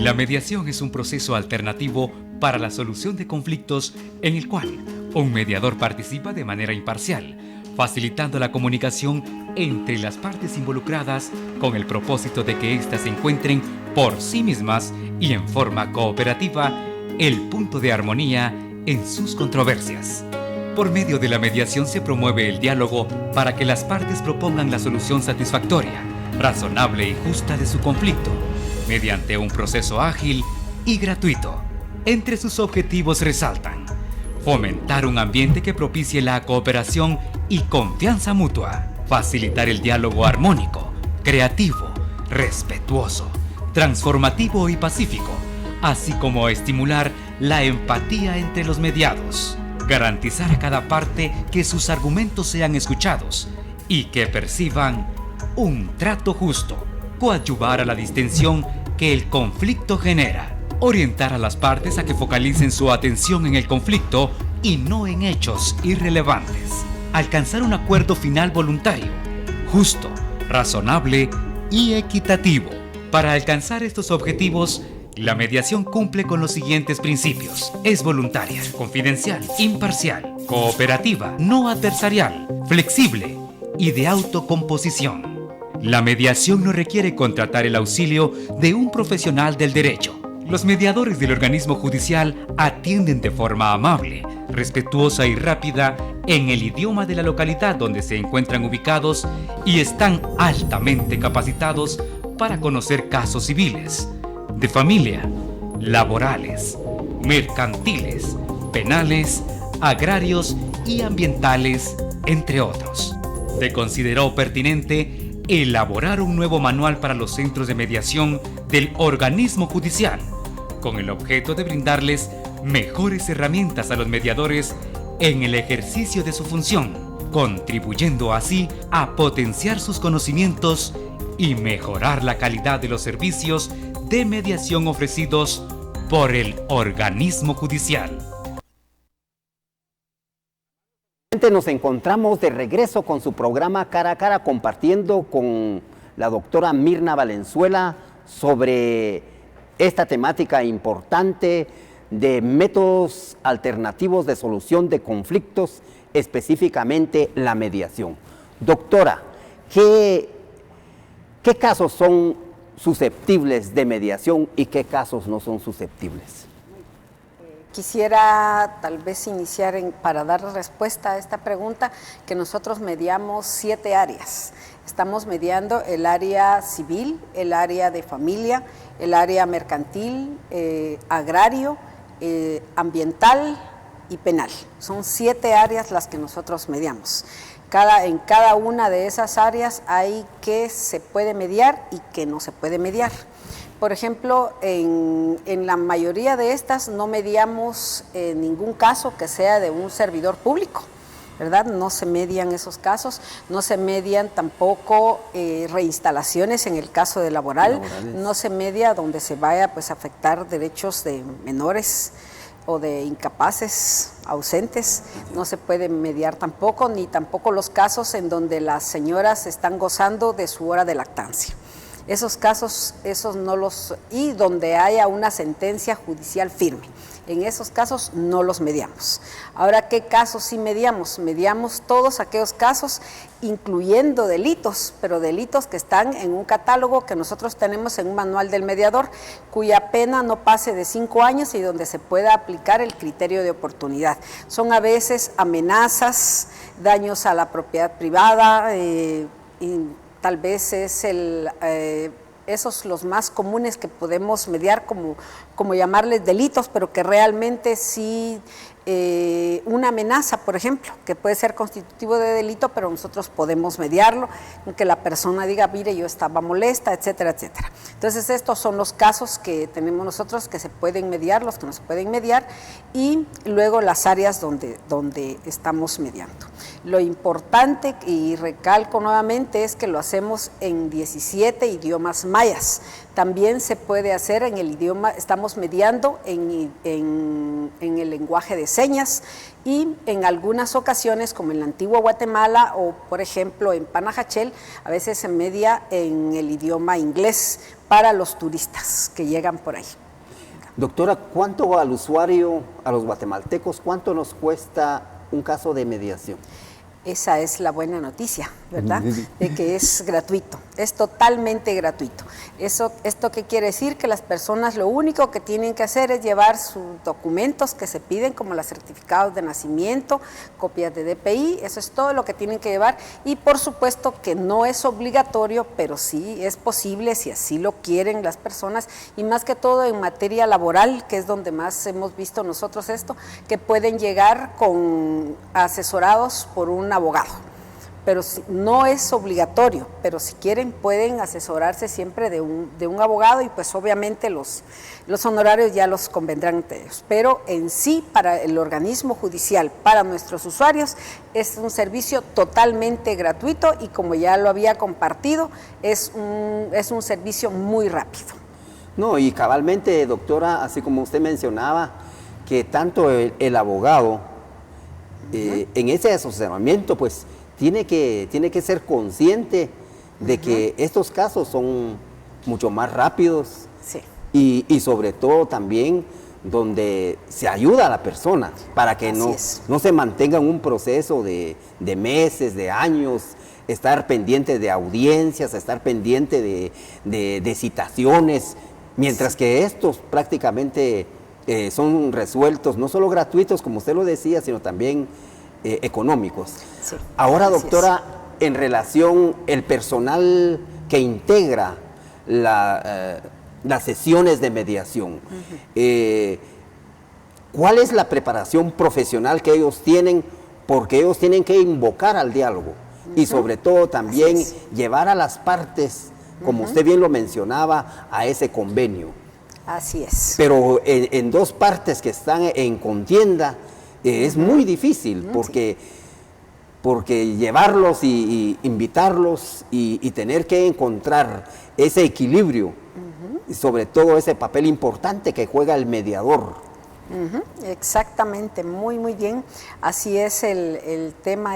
La mediación es un proceso alternativo para la solución de conflictos en el cual un mediador participa de manera imparcial, facilitando la comunicación entre las partes involucradas con el propósito de que éstas encuentren por sí mismas y en forma cooperativa el punto de armonía en sus controversias. Por medio de la mediación se promueve el diálogo para que las partes propongan la solución satisfactoria, razonable y justa de su conflicto, mediante un proceso ágil y gratuito. Entre sus objetivos resaltan: fomentar un ambiente que propicie la cooperación y confianza mutua, facilitar el diálogo armónico, creativo, respetuoso, transformativo y pacífico, así como estimular la empatía entre los mediados, garantizar a cada parte que sus argumentos sean escuchados y que perciban un trato justo, coadyuvar a la distensión que el conflicto genera, orientar a las partes a que focalicen su atención en el conflicto y no en hechos irrelevantes, alcanzar un acuerdo final voluntario, justo, razonable y equitativo. Para alcanzar estos objetivos, la mediación cumple con los siguientes principios: es voluntaria, confidencial, imparcial, cooperativa, no adversarial, flexible y de autocomposición. La mediación no requiere contratar el auxilio de un profesional del derecho. Los mediadores del organismo judicial atienden de forma amable, respetuosa y rápida en el idioma de la localidad donde se encuentran ubicados y están altamente capacitados para conocer casos civiles, de familia, laborales, mercantiles, penales, agrarios y ambientales, entre otros. Se consideró pertinente elaborar un nuevo manual para los centros de mediación del organismo judicial, con el objeto de brindarles mejores herramientas a los mediadores en el ejercicio de su función, contribuyendo así a potenciar sus conocimientos y mejorar la calidad de los servicios de mediación ofrecidos por el organismo judicial. Nos encontramos de regreso con su programa Cara a Cara, compartiendo con la doctora Mirna Valenzuela sobre esta temática importante de métodos alternativos de solución de conflictos, específicamente la mediación. Doctora, ¿qué casos son susceptibles de mediación y qué casos no son susceptibles? Quisiera tal vez iniciar para dar respuesta a esta pregunta, que nosotros mediamos 7 áreas. Estamos mediando el área civil, el área de familia, el área mercantil, agrario, ambiental y penal. Son 7 áreas las que nosotros mediamos. En cada una de esas áreas hay que se puede mediar y que no se puede mediar. Por ejemplo, en la mayoría de estas no mediamos ningún caso que sea de un servidor público, ¿verdad? No se median esos casos, no se median tampoco reinstalaciones en el caso de laborales. No se media donde se vaya pues, a afectar derechos de menores o de incapaces, ausentes, no se puede mediar tampoco, ni tampoco los casos en donde las señoras están gozando de su hora de lactancia. Esos casos, y donde haya una sentencia judicial firme. En esos casos no los mediamos. Ahora, ¿qué casos sí mediamos? Mediamos todos aquellos casos, incluyendo delitos, pero delitos que están en un catálogo que nosotros tenemos en un manual del mediador, cuya pena no pase de 5 años y donde se pueda aplicar el criterio de oportunidad. Son a veces amenazas, daños a la propiedad privada, tal vez es esos los más comunes que podemos mediar como llamarles delitos, pero que realmente sí, una amenaza, por ejemplo, que puede ser constitutivo de delito, pero nosotros podemos mediarlo, que la persona diga, mire, yo estaba molesta, etcétera, etcétera. Entonces, estos son los casos que tenemos nosotros que se pueden mediar, los que no se pueden mediar, y luego las áreas donde estamos mediando. Lo importante, y recalco nuevamente, es que lo hacemos en 17 idiomas mayas. También se puede hacer en el idioma, estamos mediando en el lenguaje de señas, y en algunas ocasiones, como en la antigua Guatemala o por ejemplo en Panajachel, a veces se media en el idioma inglés para los turistas que llegan por ahí. Doctora, ¿cuánto al usuario, a los guatemaltecos, cuánto nos cuesta un caso de mediación? Esa es la buena noticia, ¿verdad? De que es gratuito, es totalmente gratuito. ¿Esto qué quiere decir? Que las personas lo único que tienen que hacer es llevar sus documentos que se piden, como los certificados de nacimiento, copias de DPI, eso es todo lo que tienen que llevar. Y por supuesto que no es obligatorio, pero sí es posible si así lo quieren las personas, y más que todo en materia laboral, que es donde más hemos visto nosotros esto, que pueden llegar asesorados por un abogado, pero no es obligatorio, pero si quieren pueden asesorarse siempre de un abogado, y pues obviamente los honorarios ya los convendrán entre ellos, pero en sí para el organismo judicial, para nuestros usuarios, es un servicio totalmente gratuito, y como ya lo había compartido, es un servicio muy rápido. No, y cabalmente, doctora, así como usted mencionaba, que tanto el abogado en ese asesoramiento pues tiene que ser consciente de que estos casos son mucho más rápidos, sí, y sobre todo también donde se ayuda a la persona para que no se mantenga en un proceso de meses, de años, estar pendiente de audiencias, estar pendiente de citaciones, mientras que estos prácticamente son resueltos, no solo gratuitos, como usted lo decía, sino también económicos. Sí, ahora, doctora, en relación el personal que integra las sesiones de mediación, ¿cuál es la preparación profesional que ellos tienen? Porque ellos tienen que invocar al diálogo y sobre todo también llevar a las partes, como usted bien lo mencionaba, a ese convenio. Así es. Pero en dos partes que están en contienda es muy difícil, porque llevarlos y invitarlos y tener que encontrar ese equilibrio y sobre todo ese papel importante que juega el mediador. Exactamente, muy bien. Así es el tema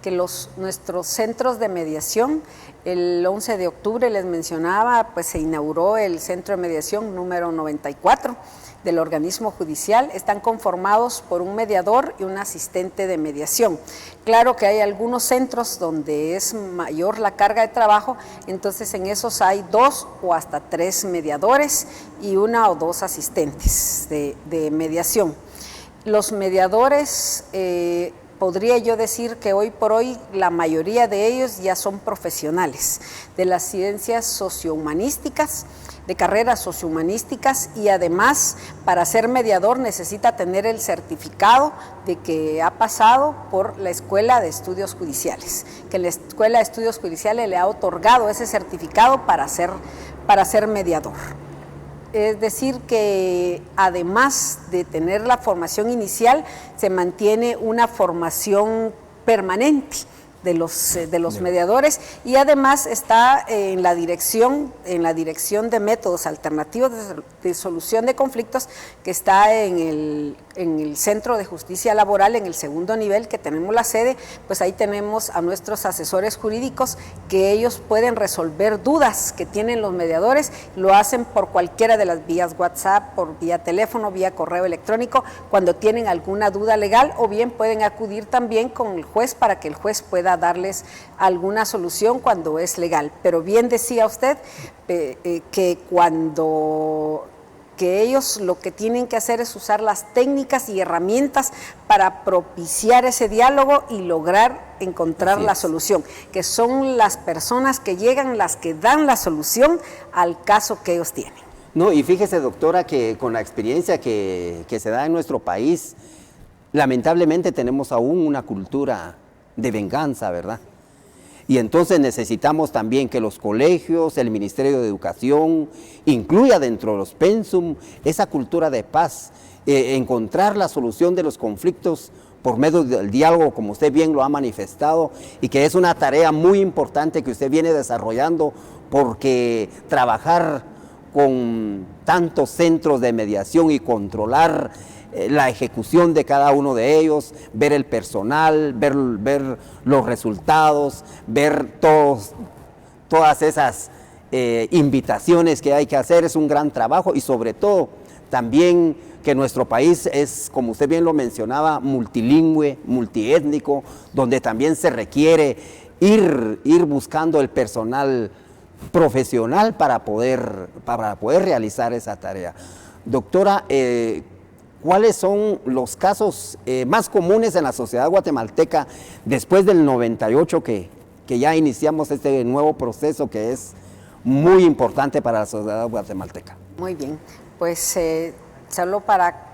que nuestros centros de mediación, el 11 de octubre les mencionaba, pues se inauguró el centro de mediación número 94 del organismo judicial. Están conformados por un mediador y un asistente de mediación. Claro que hay algunos centros donde es mayor la carga de trabajo, entonces en esos hay 2 o hasta 3 mediadores y 1 o 2 asistentes de mediación. Los mediadores, podría yo decir que hoy por hoy la mayoría de ellos ya son profesionales de las ciencias sociohumanísticas, de carreras sociohumanísticas, y además para ser mediador necesita tener el certificado de que ha pasado por la Escuela de Estudios Judiciales, que la Escuela de Estudios Judiciales le ha otorgado ese certificado para ser mediador. Es decir, que además de tener la formación inicial, se mantiene una formación permanente de los mediadores, y además está en la dirección de métodos alternativos de solución de conflictos, que está en el Centro de Justicia Laboral, en el 2º nivel, que tenemos la sede. Pues ahí tenemos a nuestros asesores jurídicos, que ellos pueden resolver dudas que tienen los mediadores, lo hacen por cualquiera de las vías WhatsApp, por vía teléfono, vía correo electrónico, cuando tienen alguna duda legal, o bien pueden acudir también con el juez para que el juez pueda darles alguna solución cuando es legal. Pero bien decía usted que ellos lo que tienen que hacer es usar las técnicas y herramientas para propiciar ese diálogo y lograr encontrar la solución, que son las personas que llegan las que dan la solución al caso que ellos tienen. No, y fíjese, doctora, que con la experiencia que se da en nuestro país, lamentablemente tenemos aún una cultura de venganza, ¿verdad? Y entonces necesitamos también que los colegios, el Ministerio de Educación, incluya dentro de los pensum esa cultura de paz, encontrar la solución de los conflictos por medio del diálogo, como usted bien lo ha manifestado, y que es una tarea muy importante que usted viene desarrollando, porque trabajar con tantos centros de mediación y controlar la ejecución de cada uno de ellos, ver el personal, ver los resultados, ver todas esas invitaciones que hay que hacer, es un gran trabajo, y sobre todo también que nuestro país es, como usted bien lo mencionaba, multilingüe, multiétnico, donde también se requiere ir buscando el personal profesional para poder realizar esa tarea. Doctora, ¿cuáles son los casos más comunes en la sociedad guatemalteca después del 98 que ya iniciamos este nuevo proceso que es muy importante para la sociedad guatemalteca? Muy bien, pues solo para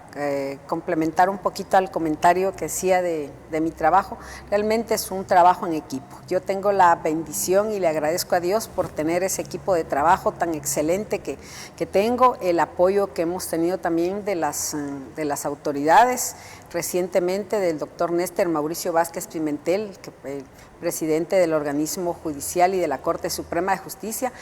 complementar un poquito al comentario que hacía de mi trabajo, realmente es un trabajo en equipo. Yo tengo la bendición y le agradezco a Dios por tener ese equipo de trabajo tan excelente que tengo, el apoyo que hemos tenido también de las autoridades, recientemente del doctor Néstor Mauricio Vázquez Pimentel, presidente del organismo judicial y de la Corte Suprema de Justicia.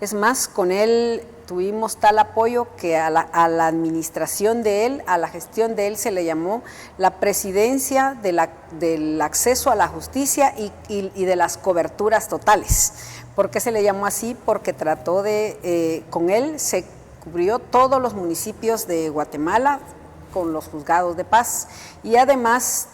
Es más, con él tuvimos tal apoyo que a la administración de él, a la gestión de él, se le llamó la presidencia del acceso a la justicia y de las coberturas totales. ¿Por qué se le llamó así? Porque trató con él se cubrió todos los municipios de Guatemala con los juzgados de paz, y además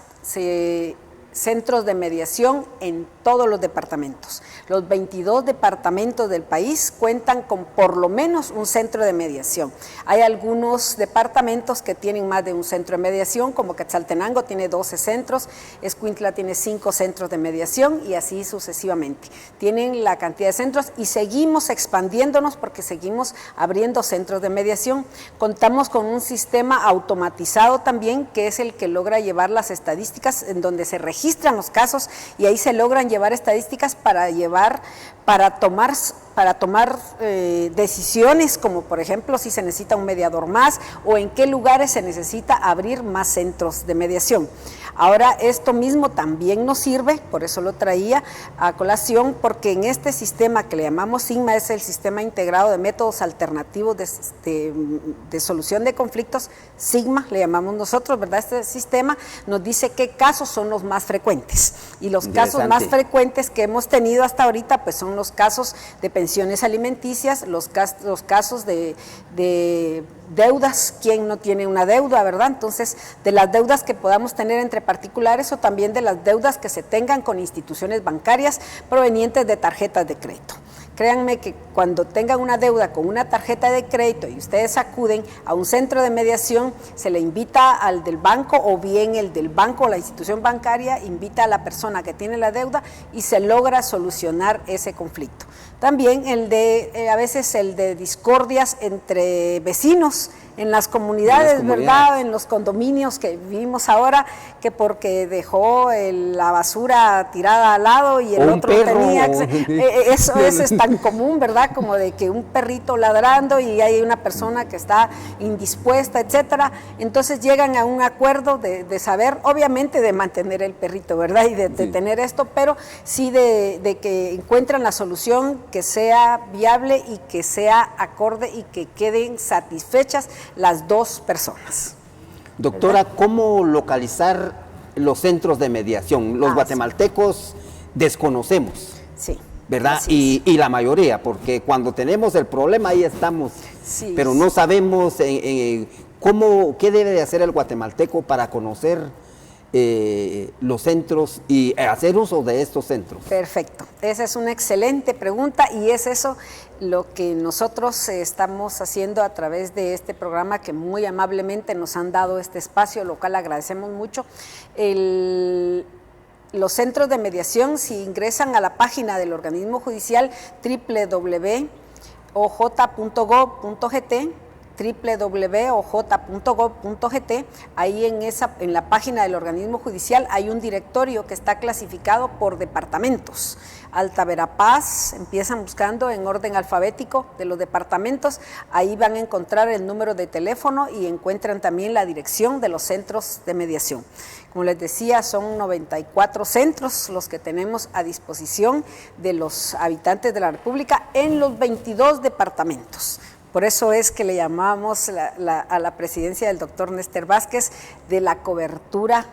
centros de mediación en todos los departamentos. Los 22 departamentos del país cuentan con por lo menos un centro de mediación. Hay algunos departamentos que tienen más de un centro de mediación, como Quetzaltenango tiene 12 centros, Escuintla tiene 5 centros de mediación y así sucesivamente. Tienen la cantidad de centros y seguimos expandiéndonos porque seguimos abriendo centros de mediación. Contamos con un sistema automatizado también, que es el que logra llevar las estadísticas, en donde se registran los casos y ahí se logran llevar estadísticas para tomar decisiones, como por ejemplo si se necesita un mediador más o en qué lugares se necesita abrir más centros de mediación. Ahora esto mismo también nos sirve, por eso lo traía a colación, porque en este sistema que le llamamos SIGMA, es el Sistema Integrado de Métodos Alternativos de Solución de Conflictos, SIGMA le llamamos nosotros, ¿verdad? Este sistema nos dice qué casos son los más frecuentes, y los casos más frecuentes que hemos tenido hasta ahorita pues son los casos de pensiones alimenticias, los casos de deudas, ¿quién no tiene una deuda, verdad? Entonces, de las deudas que podamos tener entre particulares o también de las deudas que se tengan con instituciones bancarias provenientes de tarjetas de crédito. Créanme que cuando tengan una deuda con una tarjeta de crédito y ustedes acuden a un centro de mediación, se le invita al del banco, o bien el del banco o la institución bancaria invita a la persona que tiene la deuda y se logra solucionar ese conflicto. También a veces el de discordias entre vecinos en las comunidades, ¿verdad? En los condominios que vivimos ahora, que porque dejó la basura tirada al lado y el otro tenía... Eso es tan común, ¿verdad? Como de que un perrito ladrando y hay una persona que está indispuesta, etcétera. Entonces llegan a un acuerdo de saber, obviamente de mantener el perrito, ¿verdad? Y de tener esto, pero sí de que encuentran la solución que sea viable y que sea acorde y que queden satisfechas las dos personas. Doctora, ¿cómo localizar los centros de mediación? Los guatemaltecos desconocemos, ¿verdad? Y la mayoría, porque cuando tenemos el problema ahí estamos, pero no sabemos qué debe de hacer el guatemalteco para conocer los centros y hacer uso de estos centros. Perfecto, esa es una excelente pregunta y es eso lo que nosotros estamos haciendo a través de este programa que muy amablemente nos han dado este espacio, lo cual agradecemos mucho. Los centros de mediación, si ingresan a la página del organismo judicial www.oj.gov.gt, www.oj.gov.gt, ahí en la página del organismo judicial hay un directorio que está clasificado por departamentos. Alta Verapaz, empiezan buscando en orden alfabético de los departamentos, ahí van a encontrar el número de teléfono y encuentran también la dirección de los centros de mediación. Como les decía, son 94 centros los que tenemos a disposición de los habitantes de la República en los 22 departamentos. Por eso es que le llamamos a la presidencia del doctor Néstor Vázquez de la coberturas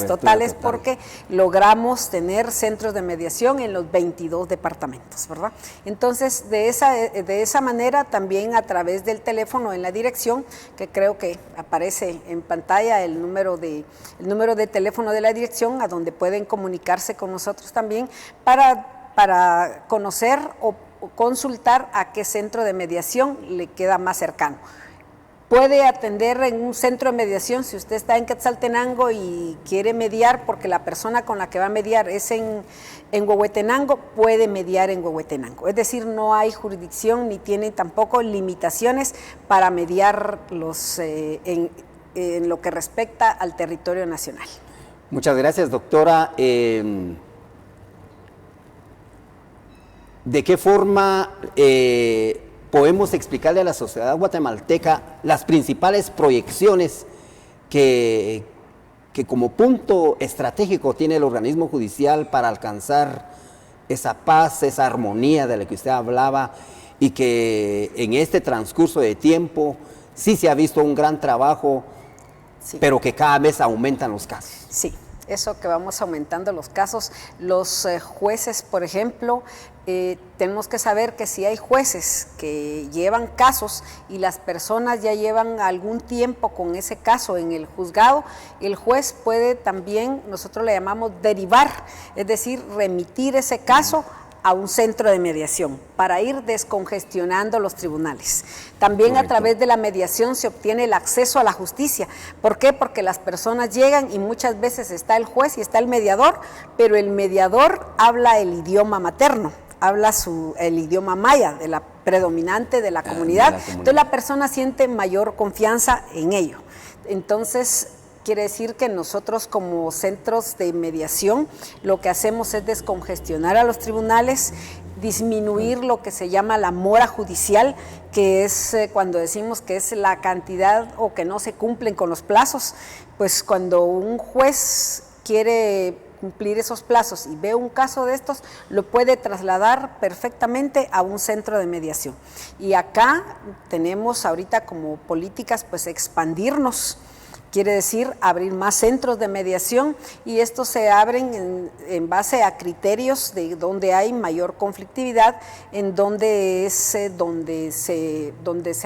totales, porque logramos tener centros de mediación en los 22 departamentos, ¿verdad? Entonces, de esa manera, también a través del teléfono en la dirección, que creo que aparece en pantalla el número de teléfono de la dirección, a donde pueden comunicarse con nosotros también para conocer o consultar a qué centro de mediación le queda más cercano. Puede atender en un centro de mediación si usted está en Quetzaltenango y quiere mediar porque la persona con la que va a mediar es en Huehuetenango, puede mediar en Huehuetenango. Es decir, no hay jurisdicción ni tiene tampoco limitaciones para mediar en lo que respecta al territorio nacional. Muchas gracias, doctora. ¿De qué forma podemos explicarle a la sociedad guatemalteca las principales proyecciones que como punto estratégico tiene el organismo judicial para alcanzar esa paz, esa armonía de la que usted hablaba, y que en este transcurso de tiempo sí se ha visto un gran trabajo, sí, pero que cada vez aumentan los casos? Sí, eso que vamos aumentando los casos. Los jueces, por ejemplo, tenemos que saber que si hay jueces que llevan casos y las personas ya llevan algún tiempo con ese caso en el juzgado, el juez puede también, nosotros le llamamos derivar, es decir, remitir ese caso a un centro de mediación para ir descongestionando los tribunales. También correcto, a través de la mediación se obtiene el acceso a la justicia. ¿Por qué? Porque las personas llegan y muchas veces está el juez y está el mediador, pero el mediador habla el idioma materno, habla el idioma maya, de la predominante de la comunidad. Entonces la persona siente mayor confianza en ello. Entonces, quiere decir que nosotros como centros de mediación lo que hacemos es descongestionar a los tribunales, disminuir lo que se llama la mora judicial, que es cuando decimos que es la cantidad o que no se cumplen con los plazos. Pues cuando un juez quiere cumplir esos plazos y ve un caso de estos, lo puede trasladar perfectamente a un centro de mediación. Y acá tenemos ahorita como políticas pues expandirnos. Quiere decir abrir más centros de mediación, y estos se abren en base a criterios de donde hay mayor conflictividad, en donde se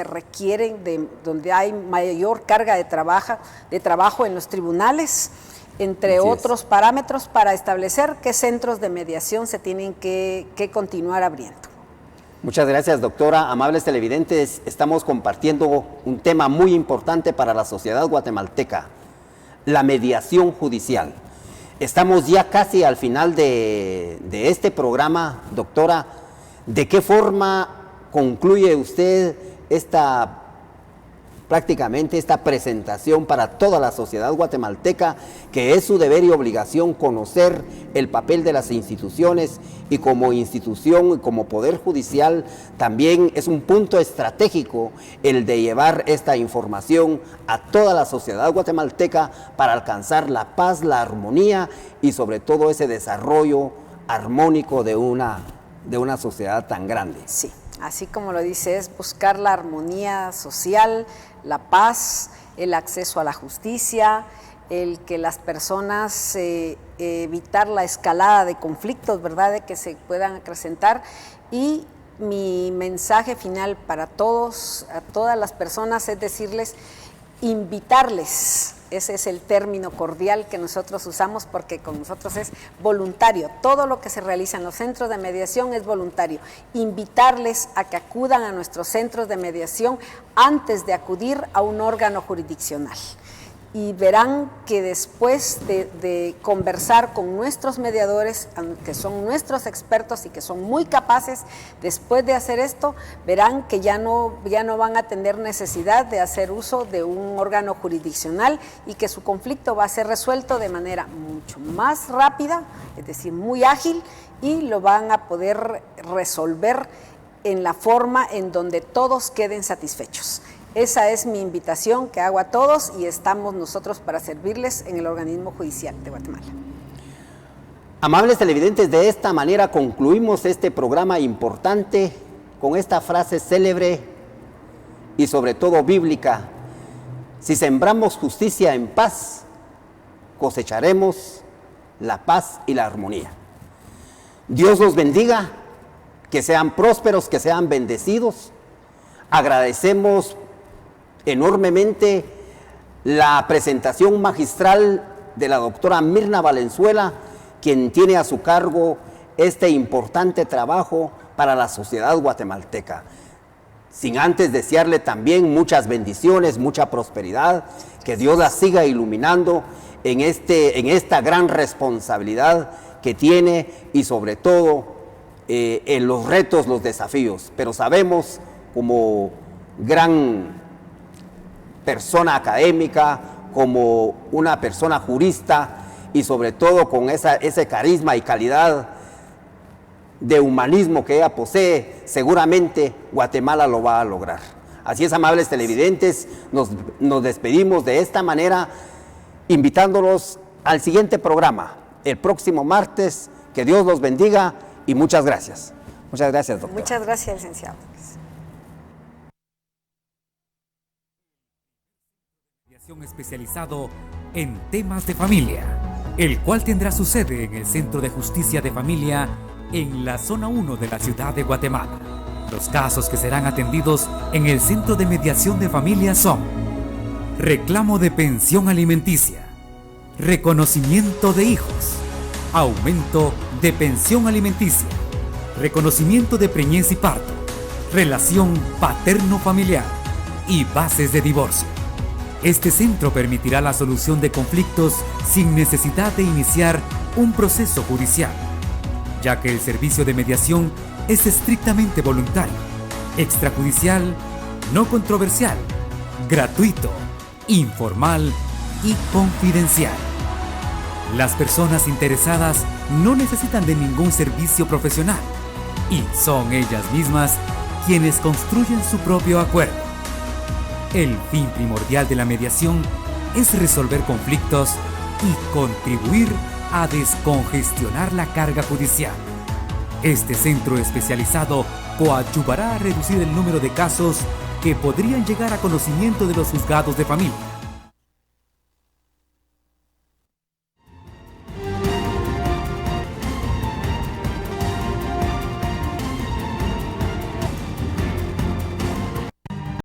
requieren, donde hay mayor carga de trabajo en los tribunales, entre otros parámetros, para establecer qué centros de mediación se tienen que continuar abriendo. Muchas gracias, doctora. Amables televidentes, estamos compartiendo un tema muy importante para la sociedad guatemalteca, la mediación judicial. Estamos ya casi al final de este programa, doctora. ¿De qué forma concluye usted prácticamente esta presentación para toda la sociedad guatemalteca, que es su deber y obligación conocer el papel de las instituciones, y como institución y como poder judicial también es un punto estratégico el de llevar esta información a toda la sociedad guatemalteca para alcanzar la paz, la armonía y sobre todo ese desarrollo armónico de una sociedad tan grande? Sí, así como lo dice, es buscar la armonía social, la paz, el acceso a la justicia, el que las personas evitar la escalada de conflictos, ¿verdad?, de que se puedan acrecentar. Y mi mensaje final para todos, a todas las personas, es decirles, invitarles. Ese es el término cordial que nosotros usamos, porque con nosotros es voluntario. Todo lo que se realiza en los centros de mediación es voluntario. Invitarles a que acudan a nuestros centros de mediación antes de acudir a un órgano jurisdiccional. y verán que después de conversar con nuestros mediadores, que son nuestros expertos y que son muy capaces, después de hacer esto, verán que ya no van a tener necesidad de hacer uso de un órgano jurisdiccional y que su conflicto va a ser resuelto de manera mucho más rápida, es decir, muy ágil, y lo van a poder resolver en la forma en donde todos queden satisfechos. Esa es mi invitación que hago a todos y estamos nosotros para servirles en el organismo judicial de Guatemala. Amables televidentes, de esta manera concluimos este programa importante con esta frase célebre y sobre todo bíblica: si sembramos justicia en paz, cosecharemos la paz y la armonía. Dios los bendiga, que sean prósperos, que sean bendecidos. Agradecemos enormemente la presentación magistral de la doctora Mirna Valenzuela, quien tiene a su cargo este importante trabajo para la sociedad guatemalteca. Sin antes desearle también muchas bendiciones, mucha prosperidad, que Dios la siga iluminando en esta gran responsabilidad que tiene y sobre todo en los retos, los desafíos. Pero sabemos, como gran persona académica, como una persona jurista y sobre todo con ese carisma y calidad de humanismo que ella posee, seguramente Guatemala lo va a lograr. Así es, amables televidentes, nos despedimos de esta manera, invitándolos al siguiente programa, el próximo martes. Que Dios los bendiga y muchas gracias. Muchas gracias, doctor. Muchas gracias, licenciado. Especializado en temas de familia, el cual tendrá su sede en el Centro de Justicia de Familia en la zona 1 de la ciudad de Guatemala. Los casos que serán atendidos en el Centro de Mediación de Familia son: reclamo de pensión alimenticia, reconocimiento de hijos, aumento de pensión alimenticia, reconocimiento de preñez y parto, relación paterno-familiar y bases de divorcio. Este centro permitirá la solución de conflictos sin necesidad de iniciar un proceso judicial, ya que el servicio de mediación es estrictamente voluntario, extrajudicial, no controversial, gratuito, informal y confidencial. Las personas interesadas no necesitan de ningún servicio profesional y son ellas mismas quienes construyen su propio acuerdo. El fin primordial de la mediación es resolver conflictos y contribuir a descongestionar la carga judicial. Este centro especializado coadyuvará a reducir el número de casos que podrían llegar a conocimiento de los juzgados de familia.